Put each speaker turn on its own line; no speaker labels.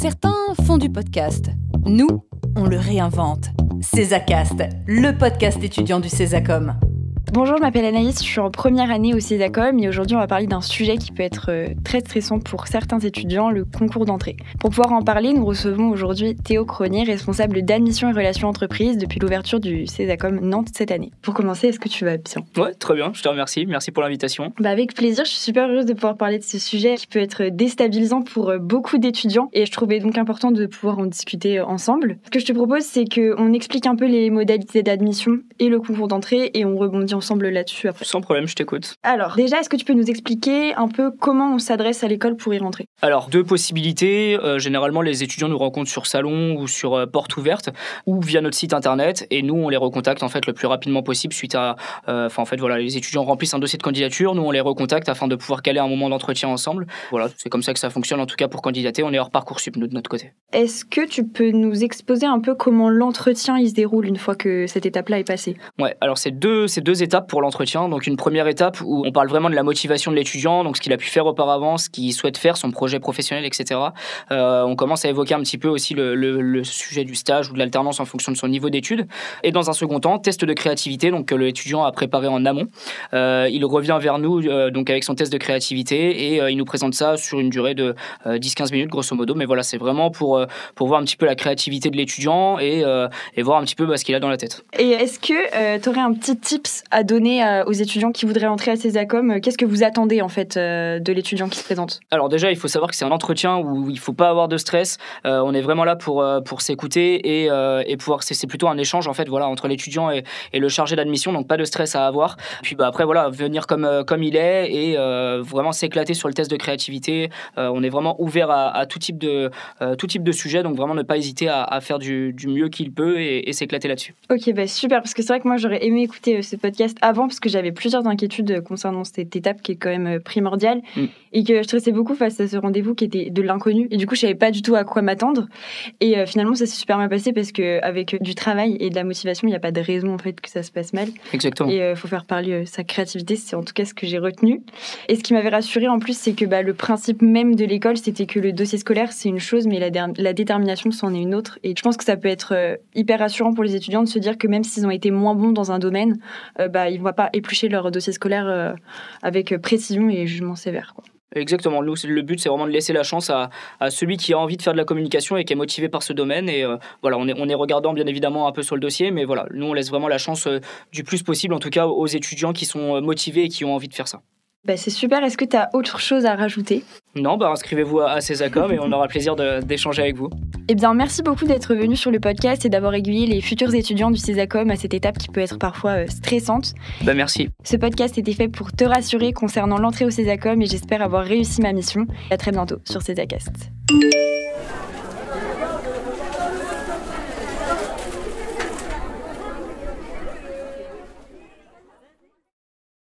Certains font du podcast. Nous, on le réinvente. Césacast, le podcast étudiant du Césacom.
Bonjour, je m'appelle Anaïs, je suis en première année au Césacom et aujourd'hui on va parler d'un sujet qui peut être très stressant pour certains étudiants, le concours d'entrée. Pour pouvoir en parler, nous recevons aujourd'hui Théo Cronier, responsable d'admission et relations entreprises depuis l'ouverture du Césacom Nantes cette année. Pour commencer, est-ce que tu vas bien ?
Ouais, très bien, je te remercie. Merci pour l'invitation.
Avec plaisir, je suis super heureuse de pouvoir parler de ce sujet qui peut être déstabilisant pour beaucoup d'étudiants et je trouvais donc important de pouvoir en discuter ensemble. Ce que je te propose, c'est qu'on explique un peu les modalités d'admission et le concours d'entrée et on rebondit ensemble là-dessus après.
Sans problème, je t'écoute.
Alors, déjà, est-ce que tu peux nous expliquer un peu comment on s'adresse à l'école pour y rentrer ?
Alors, deux possibilités. Généralement, les étudiants nous rencontrent sur Salon ou sur Porte Ouverte ou via notre site internet et nous, on les recontacte en fait le plus rapidement possible suite à... les étudiants remplissent un dossier de candidature, nous, on les recontacte afin de pouvoir caler un moment d'entretien ensemble. Voilà, c'est comme ça que ça fonctionne en tout cas pour candidater. On est hors Parcoursup, nous, de notre côté.
Est-ce que tu peux nous exposer un peu comment l'entretien il se déroule une fois que cette étape-là est passée ?
Ouais, alors c'est deux étapes pour l'entretien. Donc une première étape où on parle vraiment de la motivation de l'étudiant, donc ce qu'il a pu faire auparavant, ce qu'il souhaite faire, son projet professionnel, etc. On commence à évoquer un petit peu aussi le sujet du stage ou de l'alternance en fonction de son niveau d'études. Et dans un second temps, test de créativité, donc que l'étudiant a préparé en amont. Il revient vers nous donc avec son test de créativité et il nous présente ça sur une durée de 10-15 minutes grosso modo. Mais voilà, c'est vraiment pour voir un petit peu la créativité de l'étudiant et voir un petit peu ce qu'il a dans la tête.
Et est-ce que tu aurais un petit tips à donner aux étudiants qui voudraient entrer à Césacom? Qu'est-ce que vous attendez en fait de l'étudiant qui se présente?
Alors déjà, il faut savoir que c'est un entretien où il ne faut pas avoir de stress. On est vraiment là pour s'écouter et pouvoir. C'est plutôt un échange en fait, voilà, entre l'étudiant et le chargé d'admission, donc pas de stress à avoir. Puis après voilà, venir comme il est et vraiment s'éclater sur le test de créativité. On est vraiment ouvert à tout type de sujet, donc vraiment ne pas hésiter à faire du mieux qu'il peut et s'éclater là-dessus.
Ok, super, parce que c'est vrai que moi j'aurais aimé écouter ce podcast avant parce que j'avais plusieurs inquiétudes concernant cette étape qui est quand même primordiale et que je stressais beaucoup face à ce rendez-vous qui était de l'inconnu et du coup je savais pas du tout à quoi m'attendre et finalement ça s'est super bien passé parce qu'avec du travail et de la motivation il n'y a pas de raison en fait que ça se passe mal.
Exactement.
Et faut faire parler sa créativité, c'est en tout cas ce que j'ai retenu. Et ce qui m'avait rassurée en plus c'est que le principe même de l'école c'était que le dossier scolaire c'est une chose mais la détermination c'en est une autre et je pense que ça peut être hyper rassurant pour les étudiants de se dire que même s'ils ont été moins bons dans un domaine ils ne vont pas éplucher leur dossier scolaire avec précision et jugement sévère, quoi.
Exactement. Nous, le but, c'est vraiment de laisser la chance à celui qui a envie de faire de la communication et qui est motivé par ce domaine. Et voilà, on est regardant bien évidemment un peu sur le dossier, mais voilà, nous, on laisse vraiment la chance du plus possible, en tout cas aux étudiants qui sont motivés et qui ont envie de faire ça.
C'est super. Est-ce que tu as autre chose à rajouter ?
Non, inscrivez-vous à Césacom et on aura plaisir d'échanger avec vous.
Eh bien, merci beaucoup d'être venu sur le podcast et d'avoir aiguillé les futurs étudiants du Césacom à cette étape qui peut être parfois stressante.
Merci.
Ce podcast était fait pour te rassurer concernant l'entrée au Césacom et j'espère avoir réussi ma mission. À très bientôt sur Césacast.